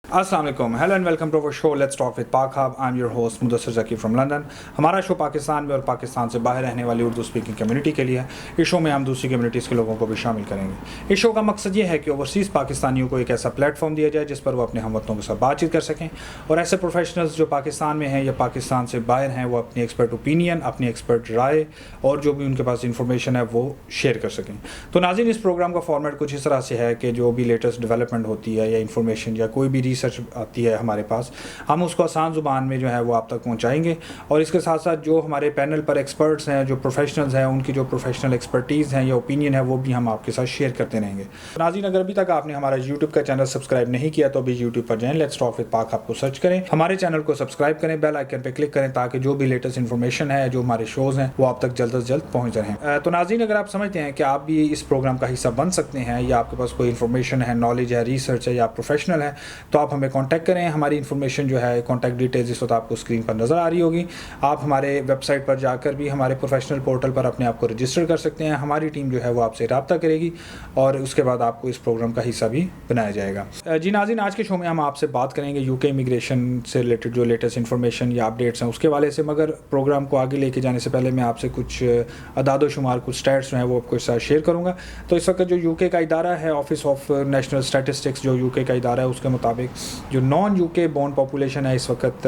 अस्सलाम वालेकुम, hello and welcome to our show let's talk with Pak hub. I am your host Mudassir Zaki from London. हमारा show Pakistan में और पाकिस्तान से बाहर रहने वाली उर्दू स्पीकिंग कम्युनिटी के लिए है। इस शो में हम दूसरी कम्युनिटीज़ के लोगों को भी शामिल करेंगे। इस शो का मकसद ये है कि ओवरसीज़ पाकिस्तानियों को एक ऐसा प्लेटफॉर्म दिया जाए जिस पर वो अपने हमवतनों के साथ बातचीत कर सकें, और ऐसे प्रोफेशनल्स जो पाकिस्तान में हैं या पाकिस्तान से बाहर हैं वो अपनी एक्सपर्ट ओपिनियन, अपनी एक्सपर्ट राय और जो भी उनके पास इंफॉर्मेशन है वो शेयर कर सकें। तो नाज़रीन, इस प्रोग्राम का फॉर्मेट कुछ इस तरह से है कि जो भी लेटेस्ट डेवलपमेंट होती है या इंफॉर्मेशन या कोई भी रिसर्च आती है हमारे पास, हम उसको आसान ज़ुबान में जो है वो आप तक पहुंचाएंगे। और इसके साथ साथ जो हमारे पैनल पर एक्सपर्ट्स हैं, जो प्रोफेशनल्स हैं, उनकी जो प्रोफेशनल एक्सपर्टीज़ हैं या ओपिनियन है वो भी हम आपके साथ शेयर करते रहेंगे। नाज़रीन, अगर अभी तक आपने हमारा यूट्यूब का चैनल सब्सक्राइब नहीं किया तो अभी यूट्यूब पर जाएं, लेट्स टॉक विद पाक आपको सर्च करें, हमारे चैनल को सब्सक्राइब करें, बेल आइकन पर क्लिक करें ताकि जो भी लेटेस्ट इन्फॉर्मेशन है, जो हमारे शोज़ हैं, वो आप तक जल्द से जल्द पहुँच रहें। तो नाज़रीन, अगर आप समझते हैं कि आप भी इस प्रोग्राम का हिस्सा बन सकते हैं या आपके पास कोई इन्फॉर्मेशन है, नॉलेज है, रिसर्च है या आप प्रोफेशनल है, तो आप हमें कॉन्टैक्ट करें। हमारी इन्फॉर्मेशन जो है, कॉन्टैक्ट डिटेल्स इस वक्त आपको स्क्रीन पर नज़र आ रही होगी। आप हमारे वेबसाइट पर जाकर भी हमारे प्रोफेशनल पोर्टल पर अपने आप को रजिस्टर कर सकते हैं। हमारी टीम जो है वो आपसे रब्ता करेगी और उसके बाद आपको इस प्रोग्राम का हिस्सा भी बनाया जाएगा। जी नाज़रीन, आज के शो में हम आपसे बात करेंगे यूके इमिग्रेशन से रिलेटेड जो लेटेस्ट इन्फॉर्मेशन या अपडेट्स हैं उसके वाले से। मगर प्रोग्राम को आगे लेके जाने से पहले मैं आपसे कुछ अदाद शुमार, कुछ स्टैट्स हैं वो आपको साथ शेयर करूँगा। तो इस वक्त जो यूके का इदारा है, ऑफिस ऑफ नेशनल स्टैटिस्टिक्स, जो यूके का इदारा है, उसके मुताबिक जो नॉन यूके बॉर्न पॉपुलेशन है इस वक्त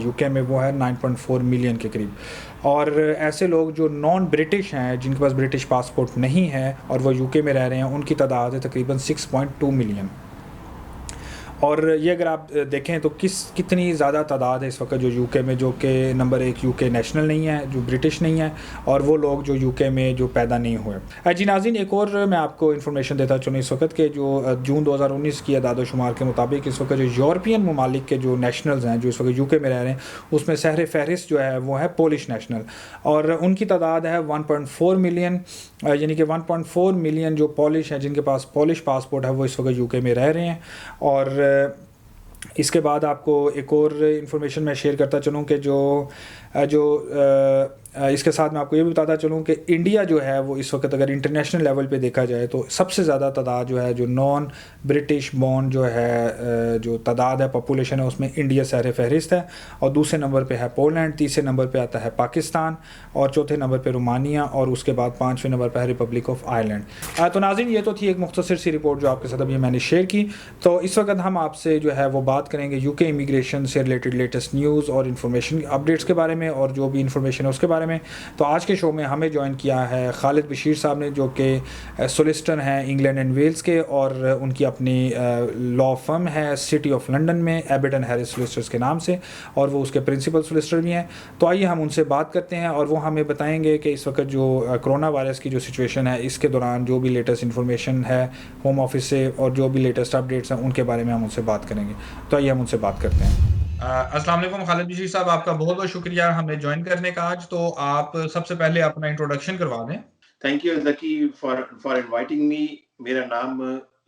यूके में वो है 9.4 मिलियन के करीब। और ऐसे लोग जो नॉन ब्रिटिश हैं, जिनके पास ब्रिटिश पासपोर्ट नहीं है और वो यूके में रह रहे हैं, उनकी तादाद है तकरीबन 6.2 मिलियन। और ये अगर आप देखें तो कितनी ज़्यादा तादाद है इस वक्त जो यूके में, जो कि नंबर एक यूके नेशनल नहीं है, जो ब्रिटिश नहीं है, और वो लोग जो यूके में जो पैदा नहीं हुए। जी नाज़रीन, एक और मैं आपको इन्फॉर्मेशन देता चलूँ इस वक्त के जो जून 2019 की अदाद शुमार के मुताबिक इस वक्त जो यूरोपियन ममालिक के जो नेशनल्स हैं जो इस वक्त यूके में रह रहे हैं, उसमें सहर फहरिस्त जो है वो है पोलिश नेशनल, और उनकी तादाद है 1.4 मिलियन। यानी कि 1.4 मिलियन जो पॉलिश हैं, जिनके पास पॉलिश पासपोर्ट है, वो इस वक्त यूके में रह रहे हैं। और इसके बाद आपको एक और इन्फॉर्मेशन मैं शेयर करता चलूँ कि इसके साथ मैं आपको ये भी बताता चलूँ कि इंडिया जो है वो इस वक्त अगर इंटरनेशनल लेवल पे देखा जाए तो सबसे ज़्यादा तादाद जो है जो नॉन ब्रिटिश बॉर्न जो है, जो तादाद है, पॉपुलेशन है, उसमें इंडिया सहर फहरिस्त है। और दूसरे नंबर पे है पोलैंड, तीसरे नंबर पे आता है पाकिस्तान, और चौथे नंबर पे रोमानिया, और उसके बाद पाँचवें नंबर पर है रिपब्लिक ऑफ आयरलैंड। तो नाज़रीन, ये तो थी एक मुख्तसर सी रिपोर्ट जो आपके साथ अभी मैंने शेयर की। तो इस वक्त हम आपसे जो है वो बात करेंगे यूके इमिग्रेशन से रिलेटेड लेटेस्ट न्यूज़ और इन्फॉर्मेशन अपडेट्स के बारे में, और जो भी इन्फॉर्मेशन है उसके बारे में। तो आज के शो में हमें ज्वाइन किया है खालिद बशीर साहब ने, जो कि सोलिसिटर हैं इंग्लैंड एंड वेल्स के, और उनकी अपनी लॉ फर्म है सिटी ऑफ लंदन में, एबट एंड हैरिस सोलिसिटर्स के नाम से, और वो उसके प्रिंसिपल सोलिसिटर भी हैं। तो आइए हम उनसे बात करते हैं और वो हमें बताएंगे कि इस वक्त जो कोरोना वायरस की जो सिचुएशन है, इसके दौरान जो भी लेटेस्ट इन्फॉर्मेशन है होम ऑफिस से और जो भी लेटेस्ट अपडेट्स हैं उनके बारे में हम उनसे बात करेंगे। तो आइए हम उनसे बात करते हैं। अस्सलाम वालेकुम खालिद बशीर साहब, आपका बहुत बहुत शुक्रिया हमें ज्वाइन करने का आज। तो आप सबसे पहले अपना इंट्रोडक्शन करवा दें। Thank you Zaki for inviting me. मेरा नाम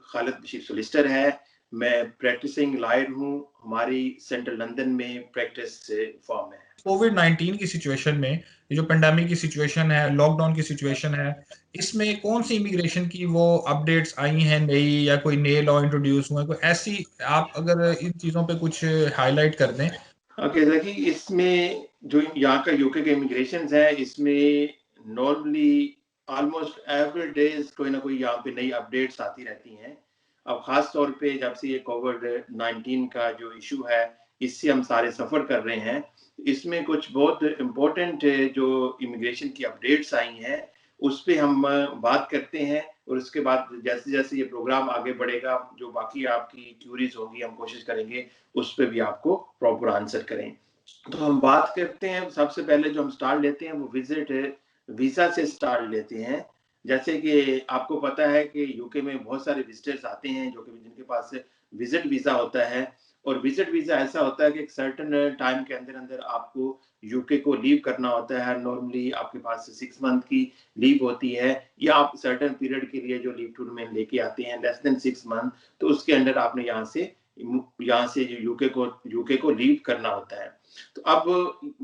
खालिद बशीर सोलिसिटर है। मैं प्रैक्टिसिंग लॉयर हूँ। हमारी सेंट्रल लंदन में प्रैक्टिस फॉर्म है। कोविड-19 की सिचुएशन में, ये जो पेंडेमिक की सिचुएशन है, लॉकडाउन की सिचुएशन है, इसमें कौन सी इमिग्रेशन की वो अपडेट्स आई हैं नई, या कोई नए लॉ इंट्रोड्यूस हुए, कोई ऐसी आप अगर इन चीज़ों पे कुछ हाइलाइट कर दें। ओके ज़की, इसमें जो यहाँ का यूके का इमिग्रेशन है, इसमें नॉर्मली ऑलमोस्ट एवरी डेज कोई ना कोई यहाँ पे नई अपडेट्स आती रहती हैं। अब खास तौर पे जब से ये कोविड-19 का जो इशू है, इससे हम सारे सफ़र कर रहे हैं। इसमें कुछ बहुत इम्पोर्टेंट जो इमिग्रेशन की अपडेट्स आई हैं, उस पे हम बात करते हैं, और उसके बाद जैसे-जैसे ये प्रोग्राम आगे बढ़ेगा, जो बाकी आपकी क्यूरीज़ होंगी, हम कोशिश करेंगे उस पे भी आपको प्रॉपर आंसर करें। तो हम बात करते हैं, सबसे पहले जो हम स्टार्ट लेते हैं वो विजिट वीज़ा से स्टार्ट लेते हैं। जैसे कि आपको पता है कि यूके में बहुत सारे विज़िटर्स आते हैं जो कि जिनके पास विजिट वीज़ा होता है, और विजिट वीज़ा ऐसा होता है कि एक सर्टेन टाइम के अंदर-अंदर आपको यूके को लीव करना होता है। नॉर्मली आपके पास 6 मंथ की लीव होती है, या आप सर्टेन पीरियड के लिए जो लीव टू रिमेन लेके आते हैं लेस देन 6 मंथ, तो उसके अंदर आपने यहाँ से जो यूके को लीव करना होता है। तो अब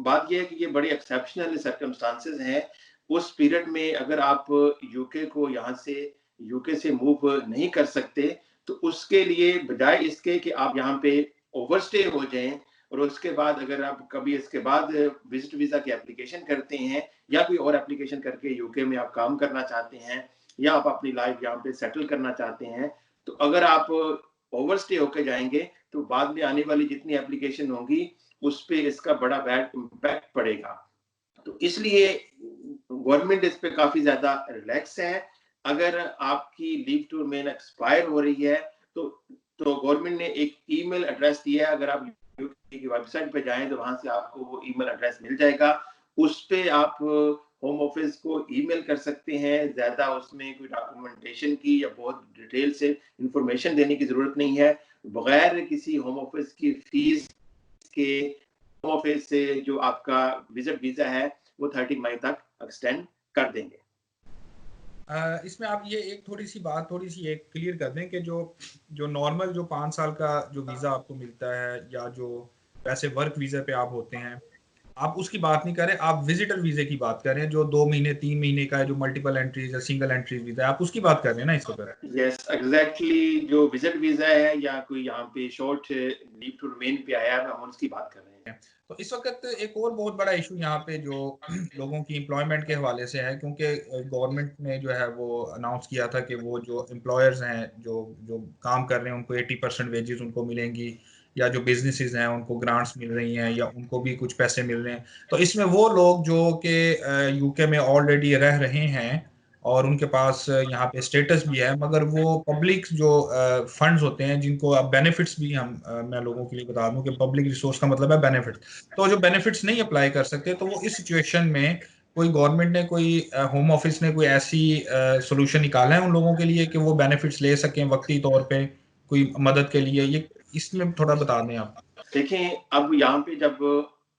बात ये है कि ये बड़े एक्सेप्शनल सर्कमस्टांसेस हैं। उस पीरियड में अगर आप यूके से मूव नहीं कर सकते, तो उसके लिए बजाय इसके कि आप यहाँ पे ओवरस्टे हो जाएं और उसके बाद अगर आप कभी इसके बाद विजिट वीजा की एप्लीकेशन करते हैं या कोई और एप्लीकेशन करके यूके में आप काम करना चाहते हैं या आप अपनी लाइफ यहाँ पे सेटल करना चाहते हैं, तो अगर आप ओवरस्टे होकर जाएंगे तो बाद में आने वाली जितनी एप्लीकेशन होंगी उस पे इसका बड़ा बैड इम्पैक्ट पड़ेगा। तो इसलिए गवर्नमेंट इस पे काफी ज्यादा रिलैक्स है। अगर आपकी लीव टू रिमेन एक्सपायर हो रही है तो गवर्नमेंट ने एक ईमेल एड्रेस दिया है। अगर आप यूके की वेबसाइट पे जाएं तो वहां से आपको वो ईमेल एड्रेस मिल जाएगा। उस पे आप होम ऑफिस को ईमेल कर सकते हैं। ज्यादा उसमें कोई डॉक्यूमेंटेशन की या बहुत डिटेल से इंफॉर्मेशन देने की जरूरत नहीं है। बगैर किसी होम ऑफिस की फीस के होम ऑफिस से जो आपका विजिट वीजा है वो 30 मई तक एक्सटेंड कर देंगे। इसमें आप ये एक थोड़ी सी एक क्लियर कर दें कि जो जो नॉर्मल जो 5 साल का जो वीज़ा आपको मिलता है या जो वैसे वर्क वीज़ा पे आप होते हैं, आप उसकी बात नहीं कर रहे, आप विजिटर वीज़े की बात कर रहे हैं जो 2 महीने 3 महीने का है, जो मल्टीपल एंट्रीज या सिंगल एंट्रीज वीज़ा है, आप उसकी बात कर रहे हैं ना इस वक्त? यस एग्जैक्टली, जो विजिट वीजा है या कोई यहाँ पे शॉर्ट लीव टू रिमेन पे आया है हम उसकी बात कर रहे हैं। तो इस वक्त एक और बहुत बड़ा इशू यहाँ पे जो लोगों की एम्प्लॉयमेंट के हवाले से है, क्योंकि गवर्नमेंट ने जो है वो अनाउंस किया था कि वो जो एम्प्लॉयर्स हैं जो जो काम कर रहे हैं उनको 80% वेजेस उनको मिलेंगी, या जो बिजनेसेस हैं उनको ग्रांट्स मिल रही हैं या उनको भी कुछ पैसे मिल रहे हैं। तो इसमें वो लोग जो कि यूके में ऑलरेडी रह रहे हैं और उनके पास यहाँ पे स्टेटस भी है, मगर वो पब्लिक जो फंड्स होते हैं जिनको अब बेनिफिट्स भी मैं लोगों के लिए बता दूं कि पब्लिक रिसोर्स का मतलब है बेनिफिट, तो जो बेनिफिट्स नहीं अप्लाई कर सकते, तो वो इस सिचुएशन में कोई गवर्नमेंट ने कोई होम ऑफिस ने कोई ऐसी सोल्यूशन निकाला है उन लोगों के लिए कि वो बेनिफिट्स ले सकें वक्ती तौर पे कोई मदद के लिए? ये इसमें थोड़ा बता दें आप। देखें, अब यहाँ पे जब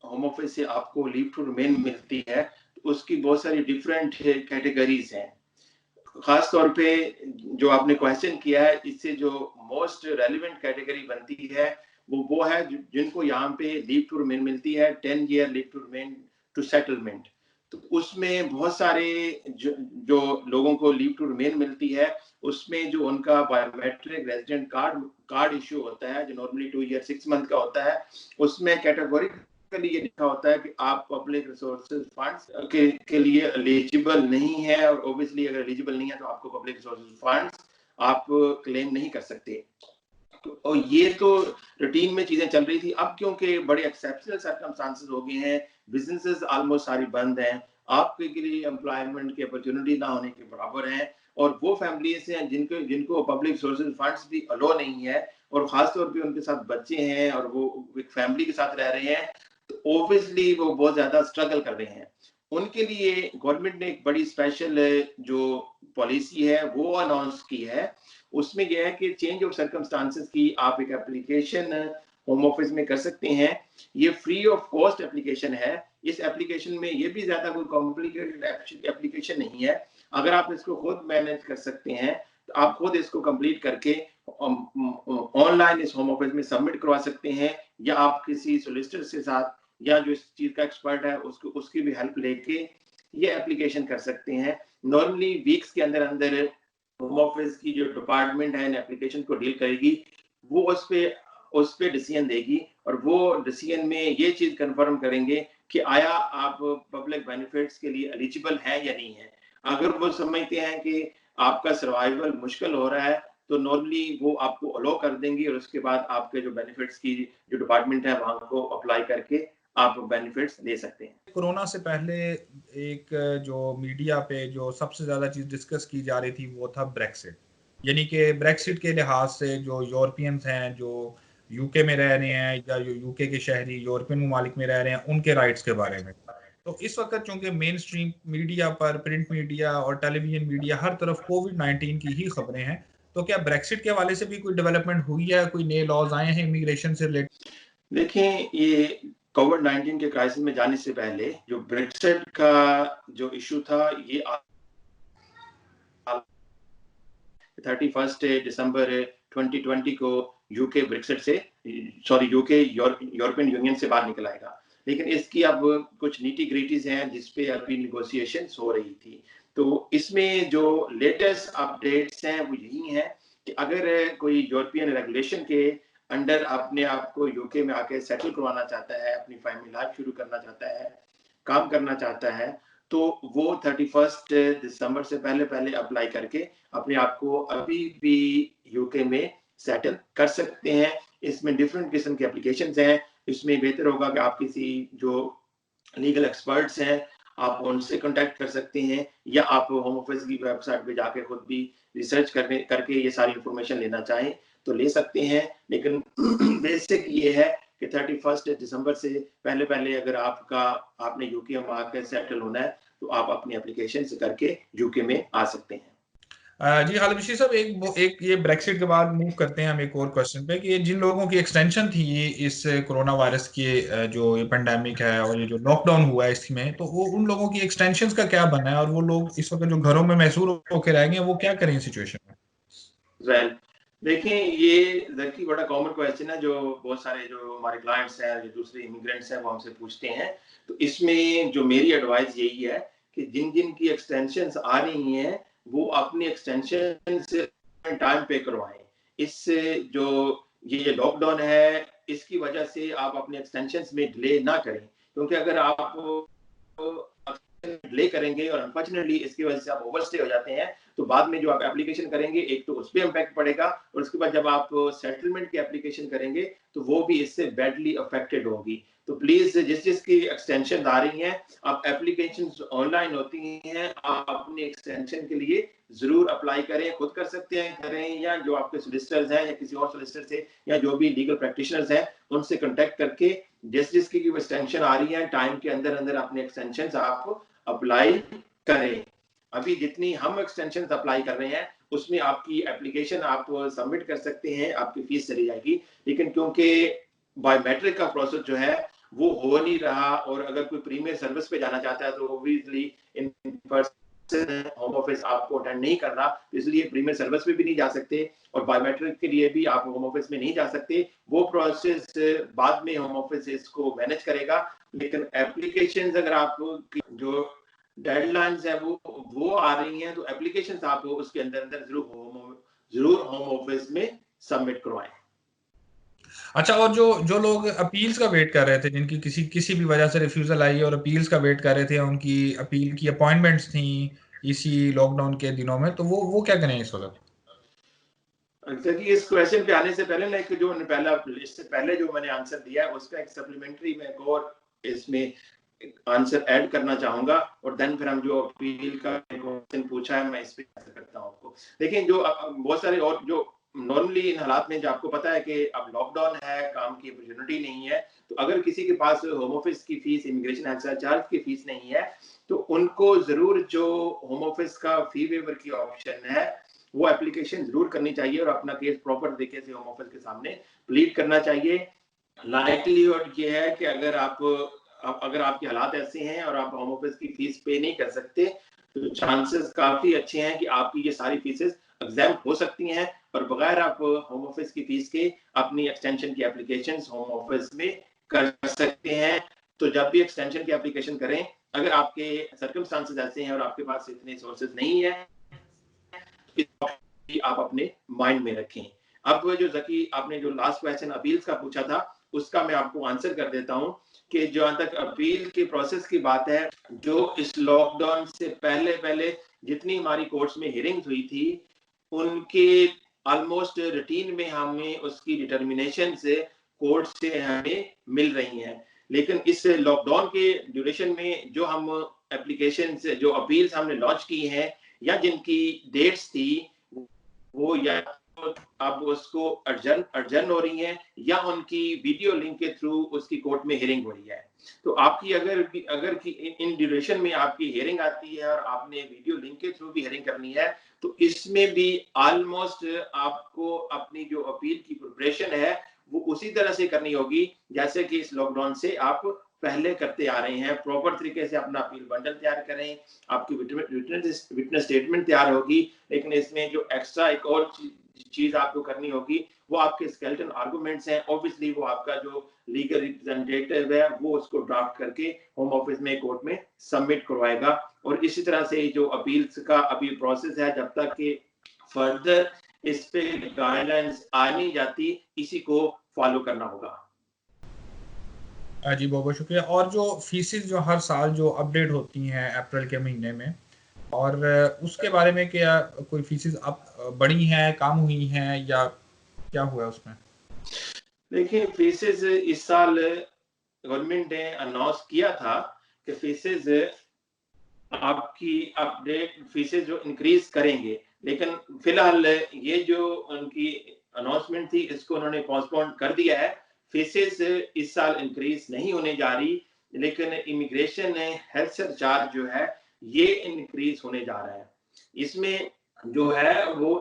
होम ऑफिस से आपको लीव टू रिमेन मिलती है तो उसकी बहुत सारी डिफरेंट कैटेगरीज हैं। खास तौर पे जो आपने क्वेश्चन किया है इससे जो मोस्ट रेलिवेंट कैटेगरी बनती है वो है जिनको यहाँ पे लीव टू रिमेन मिलती है 10 year leave to remain to settlement. तो उसमें बहुत सारे जो लोगों को लीव टू रिमेन मिलती है उसमें जो उनका बायोमेट्रिक रेजिडेंट कार्ड इश्यू होता है जो नॉर्मली 2 ईयर 6 मंथ का होता है, उसमें कैटेगोरिकली ये लिखा होता है कि आप पब्लिक रिसोर्सेज फंड्स के लिए एलिजिबल नहीं है और ऑब्वियसली अगर एलिजिबल नहीं है तो आपको पब्लिक रिसोर्सेज फंड्स आप क्लेम नहीं कर सकते। और ये तो रूटीन में चीजें चल रही थी। अब क्योंकि बड़े एक्सेप्शनल सर्कमस्टांसेस हो गए हैं, बिजनेसेस ऑलमोस्ट सारी बंद हैं, आपके लिए एम्प्लॉयमेंट की अपॉर्चुनिटी ना होने के बराबर है और वो फैमिलीज हैं जिनको जिनको पब्लिक सोर्सेज फंड्स भी अलो नहीं है और खासतौर पे उनके साथ बच्चे हैं और वो एक फैमिली के साथ रह रहे हैं, तो ऑब्वियसली वो बहुत ज्यादा स्ट्रगल कर रहे हैं। उनके लिए गवर्नमेंट ने एक बड़ी स्पेशल जो पॉलिसी है वो अनाउंस की है। उसमें यह है कि चेंज ऑफ सर्कमस्टांसेस की आप एक एप्लीकेशन होम ऑफिस में कर सकते हैं। ये फ्री ऑफ कॉस्ट एप्लीकेशन है। इस एप्लीकेशन में ये भी ज्यादा कोई कॉम्प्लिकेटेड एप्लीकेशन नहीं है। अगर आप इसको खुद मैनेज कर सकते हैं तो आप खुद इसको कंप्लीट करके ऑनलाइन इस होम ऑफिस में सबमिट करवा सकते हैं या आप किसी सोलिसिटर के साथ या जो इस चीज का एक्सपर्ट है उसकी भी हेल्प लेके ये एप्लीकेशन कर सकते हैं। नॉर्मली वीक्स के अंदर अंदर होम ऑफिस की जो डिपार्टमेंट है इन एप्लीकेशन को डील करेगी वो उस पे डिसीजन देगी और वो डिसीजन में ये चीज कंफर्म करेंगे कि आया आप पब्लिक बेनिफिट्स के लिए एलिजिबल है या नहीं है। अगर वो समझते हैं कि आपका सर्वाइवल मुश्किल हो रहा है तो नॉर्मली वो आपको अलो कर देंगी और उसके बाद आपके जो बेनिफिट्स की जो डिपार्टमेंट है वहां को अप्लाई करके आप बेनिफिट्स ले सकते हैं। कोरोना से पहले एक जो मीडिया पे जो सबसे ज्यादा चीज डिस्कस की जा रही थी वो था ब्रेक्सिट, यानी कि ब्रेक्सिट के लिहाज से जो यूरोपियंस हैं जो यूके में रह रहे हैं या जो यूके के शहरी यूरोपियन ममालिक में रह रहे हैं उनके राइट्स के बारे में। तो इस वक्त चूंकि मेन स्ट्रीम मीडिया पर प्रिंट मीडिया और टेलीविजन मीडिया हर तरफ कोविड-19 की ही खबरें हैं, तो क्या ब्रेक्सिट के हवाले से भी कोई डेवलपमेंट हुई है, कोई नए लॉज आए हैं इमिग्रेशन से रिलेटेड? देखें, ये कोविड-19 के क्राइसिस में जाने से पहले जो ब्रेक्सिट का जो इशू था ये 31 दिसंबर 2020 को यूके ब्रेक्सिट से यूके यूरोपियन यूनियन से बाहर निकल आएगा। लेकिन इसकी अब कुछ नीटी ग्रिटीज हैं जिस पे अभी निगोशिएशंस हो रही थी। तो इसमें जो लेटेस्ट अपडेट्स हैं वो यही हैं कि अगर कोई यूरोपियन रेगुलेशन के अंडर अपने आप को यूके में आके सेटल करवाना चाहता है, अपनी फैमिली लाइफ शुरू करना चाहता है, काम करना चाहता है, तो वो 31 दिसंबर से पहले-पहले अप्लाई करके अपने आप को अभी भी यूके में सेटल कर सकते हैं। इसमें डिफरेंट किस्म के एप्लीकेशंस हैं। इसमें बेहतर होगा कि आप किसी जो लीगल एक्सपर्ट्स हैं, आप उनसे कॉन्टैक्ट कर सकते हैं या आप होम ऑफिस की वेबसाइट पे जाके खुद भी रिसर्च करके ये सारी इंफॉर्मेशन लेना चाहें तो ले सकते हैं। लेकिन बेसिक ये है कि 31 दिसंबर से पहले-पहले अगर आपने यूके में आकर सेटल होना है, तो आप अपनी एप्लीकेशन से करके यूके में आ सकते हैं। जी हालिद बशीर साहब, एक ये ब्रेक्सिट के बाद मूव करते हैं हम एक और क्वेश्चन पे कि ये जिन लोगों की एक्सटेंशन थी ये इस कोरोना वायरस के जो ये पेंडेमिक है और ये जो लॉकडाउन हुआ है इसमें, तो वो उन लोगों की एक्सटेंशंस का क्या बना है और वो लोग इस वक्त जो घरों में महसूर होकर रह गए वो क्या करें सिचुएशन में? वेल देखिए, ये ज़की बड़ा कॉमन क्वेश्चन है जो बहुत सारे जो हमारे क्लाइंट्स हैं, जो दूसरे इमिग्रेंट्स हैं, वो हमसे पूछते हैं। तो इसमें जो मेरी एडवाइस यही है कि जिन-जिन की एक्सटेंशंस आ रही हैं, वो अपनी एक्सटेंशन से टाइम पे करवाएँ। इससे जो ये लॉकडाउन है, इसकी वजह से आप अपने एक्सटेंशंस में डिले ना करें। क्योंकि अगर आप डिले करेंगे और अनफॉर्चुनेटली इसकी वजह से आप ओवरस्टे हो जाते हैं, तो बाद में जो आप एप्लीकेशन करेंगे, एक तो उस पे इम्पैक्ट पड़ेगा और उसके बाद जब आप सेटलमेंट की एप्लीकेशन करेंगे, तो वो भी इससे बैडली अफेक्टेड होगी। तो प्लीज़ जिस-जिसकी एक्सटेंशन आ रही हैं, आप एप्लीकेशंस ऑनलाइन होती हैं, आप अपनी एक्सटेंशन के लिए ज़रूर अप्लाई करें, खुद कर सकते हैं, करें या जो आपके सॉलिसिटर्स हैं या किसी और सॉलिसिटर से या जो भी लीगल प्रैक्टिशनर्स हैं, उनसे कॉन्टैक्ट करके जिस-जिसकी एक्सटेंशन आ रही है, टाइम के अंदर-अंदर अपने एक्सटेंशंस आप अप्लाई करें। अभी जितनी हम एक्सटेंशंस अप्लाई कर रहे हैं, उसमें आपकी एप्लीकेशन आप सबमिट कर सकते हैं, आपकी फीस चली जाएगी। लेकिन क्योंकि बायोमेट्रिक का प्रोसेस जो है, वो हो नहीं रहा और अगर कोई प्रीमियर सर्विस पे जाना चाहता है, तो obviously in person home office आपको अटेंड नहीं कर रहा, इसलिए प्रीमियर सर्विस पे भी नहीं जा सकते और बायोमेट्रिक के लिए भी आप होम ऑफिस में नहीं जा सकते। वो प्रोसेस बाद में होम ऑफिस इसको मैनेज करेगा। लेकिन एप्लीकेशंस अगर आप जो डेडलाइंस है वो आ रही हैं, तो एप्लीकेशंस आप उसके अंदर ज़रूर होम ऑफिस में सबमिट करवाएँ। अच्छा, और जो जो लोग अपील्स का वेट कर रहे थे, जिनकी किसी किसी भी वजह से रिफ्यूजल आई और अपील्स का वेट कर रहे थे, उनकी अपील की अपॉइंटमेंट्स थी इसी लॉकडाउन के दिनों में, तो वो क्या करें इस वक्त? देखिए, इस क्वेश्चन पे आने से पहले ना एक जो पहला इससे पहले जो मैंने आंसर दिया है उसका एक सप्लीमेंट्री मैं एक और इसमें आंसर ऐड करना चाहूंगा और देन फिर हम जो अपील का क्वेश्चन पूछा है मैं इस पे आंसर करता हूं आपको। देखिए जो बहुत सारे और जो नॉर्मली इन हालात में जो आपको पता है कि अब लॉकडाउन है, काम की अपॉर्चुनिटी नहीं है, तो अगर किसी के पास होम ऑफिस की फीस, इमिग्रेशन एक्स्ट्रा चार्ज की फीस नहीं है, तो उनको जरूर जो होम ऑफिस का फी वेवर की ऑप्शन है वो एप्लीकेशन जरूर करनी चाहिए और अपना केस प्रॉपर तरीके से होम ऑफिस के सामने प्लीड करना चाहिए। लाइकलीहुड ये है कि अगर आपके हालात ऐसे हैं और आप होम ऑफिस की फीस पे नहीं कर सकते, तो चांसेस काफी अच्छे हैं कि आपकी ये सारी फीसेस एग्जाम्प्ट हो सकती हैं और बगैर आप होम ऑफिस की फीस के अपनी एक्सटेंशन की एप्लीकेशन होम ऑफिस में कर सकते हैं। तो जब भी एक्सटेंशन की एप्लीकेशन करें, अगर आपके सर्कमस्टांसेस ऐसे हैं और आपके पास इतने सोर्सेज नहीं है, आप अपने माइंड में रखें। अब जो ज़की आपने जो लास्ट क्वेश्चन अपील्स का पूछा था, उसका मैं आपको आंसर कर देता हूँ कि जहाँ तक अपील के प्रोसेस की बात है, जो इस लॉकडाउन से पहले-पहले जितनी हमारी कोर्ट्स में हियरिंग्स हुई थी, उनके ऑलमोस्ट रूटीन में हमें उसकी डिटर्मिनेशन से कोर्ट से हमें मिल रही हैं। लेकिन इस लॉकडाउन के ड्यूरेशन में जो हम एप्लीकेशन से जो अपील्स हमने लॉन्च की हैं या जिनकी डेट्स थी वो या तो अब उसको अर्जन हो रही हैं या उनकी वीडियो लिंक के थ्रू उसकी कोर्ट में हियरिंग हो रही है। तो आपकी अगर की इन ड्यूरेशन में आपकी हियरिंग आती है और आपने वीडियो लिंक के थ्रू भी हियरिंग करनी है, तो इसमें भी ऑलमोस्ट आपको अपनी जो अपील की प्रिपरेशन है वो उसी तरह से करनी होगी जैसे कि इस लॉकडाउन से आप पहले करते आ रहे हैं। प्रॉपर तरीके से अपना अपील बंडल तैयार करें, आपकी विटनेस स्टेटमेंट तैयार होगी। लेकिन इसमें जो एक्स्ट्रा एक और चीज आपको करनी होगी वो आपके स्केलेटन आर्गुमेंट्स हैं। ऑब्वियसली वो आपका जो लीगल रिप्रेजेंटेटिव है वो उसको ड्राफ्ट करके होम ऑफिस में कोर्ट में सबमिट करवाएगा। और इसी तरह से जो अपील्स का अभी प्रोसेस है, जब तक कि फर्दर इस पे गाइडलाइंस आ नहीं जाती, इसी को फॉलो करना होगा। जी बहुत बहुत शुक्रिया। और जो फीसेस जो हर साल जो अपडेट होती हैं अप्रैल के महीने में, और उसके बारे में क्या कोई फीसेस अब बढ़ी हैं, कम हुई हैं, या क्या हुआ है उसमें? देखिए फीसेस इस साल गवर्नमेंट ने अनाउंस किया था कि फीसेस आपकी अपडेट फीसेस जो इंक्रीज करेंगे, लेकिन फिलहाल ये जो उनकी अनाउंसमेंट थी इसको उन्होंने पोस्टपोन कर दिया है। फीसेस इस साल इंक्रीज नहीं होने जा रही, लेकिन इमिग्रेशन हेल्थ सरचार्ज जो है ये इंक्रीज होने जा रहा है। इसमें जो है वो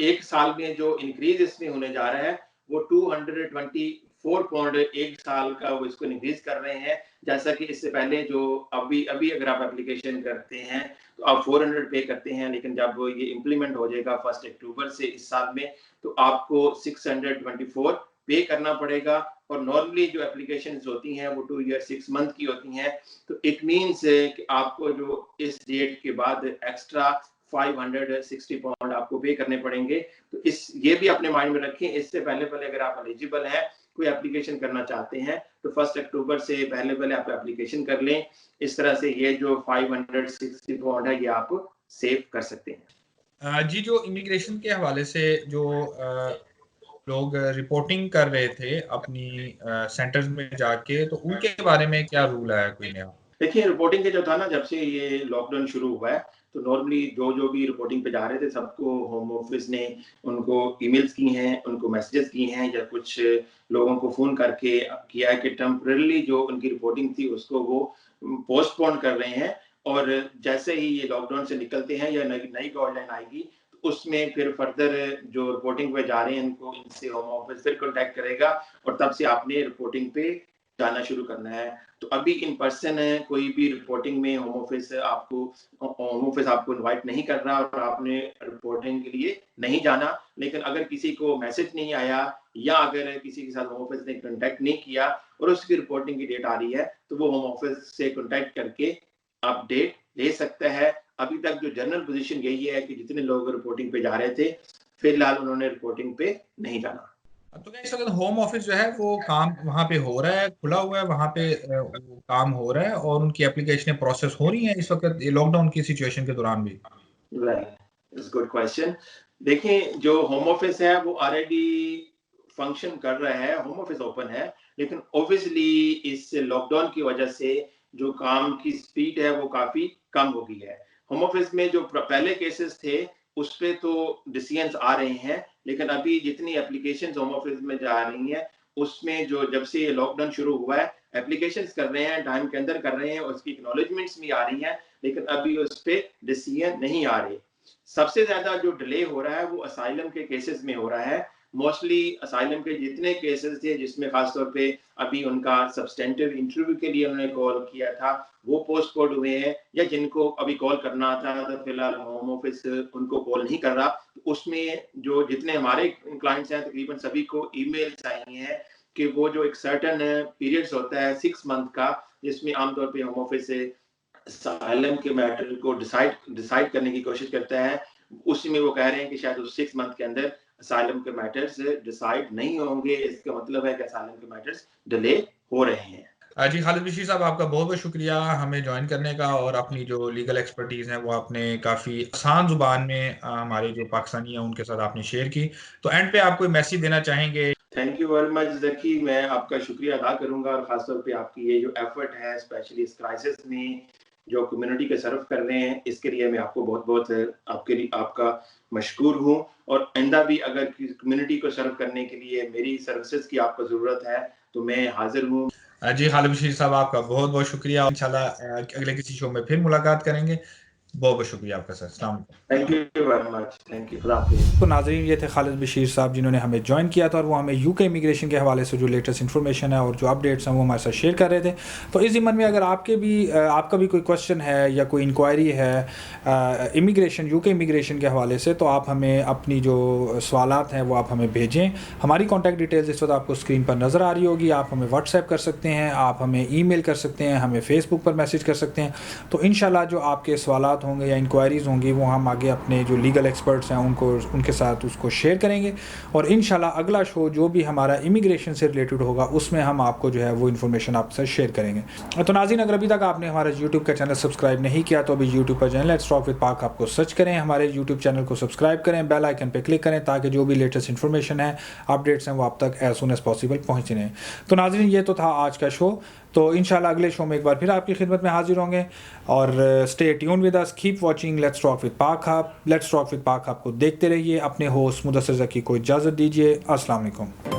एक साल में जो इंक्रीज इसमें होने जा रहा है वो 224 पाउंड एक साल का वो इसको इंक्रीज कर रहे हैं। जैसा कि इससे पहले जो अभी अभी अगर आप एप्लीकेशन करते हैं तो आप 400 पे करते हैं, लेकिन जब ये इम्प्लीमेंट हो जाएगा 1 अक्टूबर से इस साल में तो आपको 624 पे करना पड़ेगा। और नॉर्मली जो एप्लीकेशन होती हैं वो 2 ईयर 6 मंथ की होती हैं, तो इट मीन्स कि आपको जो इस डेट के बाद एक्स्ट्रा 560 पाउंड आपको पे करने पड़ेंगे। तो इस ये भी अपने माइंड में रखें, इससे पहले पहले अगर आप एलिजिबल हैं, कोई एप्लीकेशन करना चाहते हैं तो 1 अक्टूबर से पहले पहले आप एप्लीकेशन कर लें। इस तरह से ये जो 560 पाउंड है ये आप सेव कर सकते हैं। जी, जो इमिग्रेशन के हवाले से जो लोग रिपोर्टिंग कर रहे थे अपनी सेंटर्स में जाके, तो उनके बारे में क्या रूल है कोई नया? देखिए रिपोर्टिंग के जो था ना, जब से ये लॉकडाउन शुरू हुआ है तो नॉर्मली जो भी रिपोर्टिंग पे जा रहे थे सबको होम ऑफिस ने उनको ईमेल्स की हैं, उनको मैसेजेस किए हैं, या कुछ लोगों को फ़ोन करके किया है कि टेम्परेरीली जो उनकी रिपोर्टिंग थी उसको वो पोस्टपोन कर रहे हैं। और जैसे ही ये लॉकडाउन से निकलते हैं या नई नई गाइडलाइन आएगी तो उसमें फिर फर्दर जो रिपोर्टिंग पे जा रहे हैं इनको इनसे होम ऑफिस फिर कॉन्टैक्ट करेगा और तब से आपने रिपोर्टिंग पे जाना शुरू करना है। तो अभी इन पर्सन कोई भी रिपोर्टिंग में होम ऑफिस आपको इनवाइट नहीं कर रहा और आपने रिपोर्टिंग के लिए नहीं जाना। लेकिन अगर किसी को मैसेज नहीं आया या अगर किसी के साथ होम ऑफिस ने कांटेक्ट नहीं किया और उसकी रिपोर्टिंग की डेट आ रही है तो वो होम ऑफिस से कांटेक्ट करके अपडेट ले सकता है। अभी तक जो जनरल पोजीशन यही है कि जितने लोग रिपोर्टिंग पे जा रहे थे फिलहाल उन्होंने रिपोर्टिंग पे नहीं जाना। तो क्या इस वक़्त होम ऑफिस जो है वो काम वहाँ पे हो रहा है, खुला हुआ है, वहाँ पे वो काम हो रहा है और उनकी एप्लीकेशनें प्रोसेस हो रही हैं इस वक़्त ये लॉकडाउन की सिचुएशन के दौरान भी? Right, it's good question. देखिए जो होम ऑफिस है वो ऑलरेडी फंक्शन कर रहा है, होम ऑफिस ओपन है, लेकिन ऑब्वियसली इस लॉकडाउन की वजह से जो काम की स्पीड है वो काफी कम हो गई है। होम ऑफिस में जो पहले केसेस थे उस पे तो डिसीजंस आ रहे हैं, लेकिन अभी जितनी एप्लीकेशंस होम ऑफिस में जा रही हैं उसमें जो जब से लॉकडाउन शुरू हुआ है एप्लीकेशंस कर रहे हैं, टाइम के अंदर कर रहे हैं, उसकी एक्नॉलेजमेंट्स भी आ रही हैं, लेकिन अभी उस पे डिसीजन नहीं आ रहे। सबसे ज्यादा जो डिले हो रहा है वो असाइलम के केसेस में हो रहा है। मोस्टली असाइलम के जितने केसेस थे जिसमें खासतौर पे अभी उनका सब्सटेंटिव इंटरव्यू के लिए उन्होंने कॉल किया था वो पोस्टपोन हुए हैं, या जिनको अभी कॉल करना था तो फिलहाल होम ऑफिस उनको कॉल नहीं कर रहा। उसमें जो जितने हमारे क्लाइंट्स हैं तकरीबन सभी को ईमेल्स आई हैं कि वो जो एक सर्टेन पीरियड्स होता है 6 मंथ का, जिसमें आमतौर पे होम ऑफिस से असाइलम के मैटर को डिसाइड करने की कोशिश करता है। उसी में वो कह रहे हैं कि शायद उस 6 मंथ के अंदर असाइलम के मैटर्स डिसाइड नहीं होंगे। इसका मतलब है कि असाइलम के मैटर्स डिले हो रहे हैं। जी, खालिद बशीर साहब आपका बहुत-बहुत शुक्रिया हमें जॉइन करने का, और अपनी जो लीगल एक्सपर्टीज़ है वो आपने काफ़ी आसान ज़ुबान में हमारे जो पाकिस्तानी हैं उनके साथ आपने शेयर की। तो एंड पे आप कोई मैसेज देना चाहेंगे? Thank you very much Zaki, मैं आपका शुक्रिया अदा करूँगा और ख़ासतौर पे आपकी ये जो एफ़र्ट है स्पेशली इस क्राइसिस में जो कम्युनिटी को सर्व कर रहे हैं, इसके लिए मैं आपको बहुत-बहुत आपके लिए आपका मशकूर हूँ। और आइंदा भी अगर कम्युनिटी को सर्व करने के लिए मेरी सर्विसेज़ की आपको ज़रूरत है, तो मैं हाज़िर हूँ। जी, खालिद बशीर साहब आपका बहुत-बहुत शुक्रिया। इंशाल्लाह अगले किसी शो में फिर मुलाकात करेंगे। बहुत-बहुत शुक्रिया आपका सर। अस्सलाम वालेकुम। Thank you very much. Thank you. खुदा हाफ़िज़। तो नाज़रीन, ये थे खालिद बशीर साहब जिन्होंने हमें ज्वाइन किया था, और वो हमें यूके इमिग्रेशन के हवाले से जो लेटेस्ट इन्फॉर्मेशन है और जो अपडेट्स हैं वो हमारे साथ शेयर कर रहे थे। तो इस ज़िम्मन में अगर आपका भी कोई क्वेश्चन है या कोई इंक्वायरी है इमिग्रेशन यूके इमिग्रेशन के हवाले से, तो आप हमें अपनी जो सवालात हैं वो आप हमें भेजें। हमारी कॉन्टैक्ट डिटेल्स इस वक्त आपको स्क्रीन पर नज़र आ रही होगी। आप हमें व्हाट्सएप कर सकते हैं, आप हमें ईमेल कर सकते हैं, हमें फ़ेसबुक पर मैसेज कर सकते हैं। तो इंशाल्लाह जो आपके सवालात होंगे या इंक्वायरीज़ होंगी वो हम आगे अपने जो लीगल एक्सपर्ट्स हैं उनके साथ उसको शेयर करेंगे, और इंशाल्लाह अगला शो जो भी हमारा इमिग्रेशन से रिलेटेड होगा उसमें हम आपको जो है वो इन्फॉर्मेशन आपसे शेयर करेंगे। तो नाज़रीन, अगर अभी तक आपने हमारा यूट्यूब का चैनल सब्सक्राइब नहीं किया तो अभी यूट्यूब पर जाएं, लेट्स टॉक विद पाक आपको सर्च करें, हमारे यूट्यूब चैनल को सब्सक्राइब करें, बेल आइकन पे क्लिक करें ताकि जो भी लेटेस्ट इन्फॉर्मेशन है, अपडेट्स हैं, वो आप तक एज सून एज पॉसिबल पहुँच रहें। तो नाज़रीन, ये तो था आज का शो। तो इंशाल्लाह अगले शो में एक बार फिर आपकी खिदमत में हाजिर होंगे, और stay tune with us, keep watching let's talk with Pak hub. Let's talk with Pak hub को देखते रहिए। अपने होस्ट मुदस्सिर ज़की को इजाज़त दीजिए। अस्सलाम वालेकुम।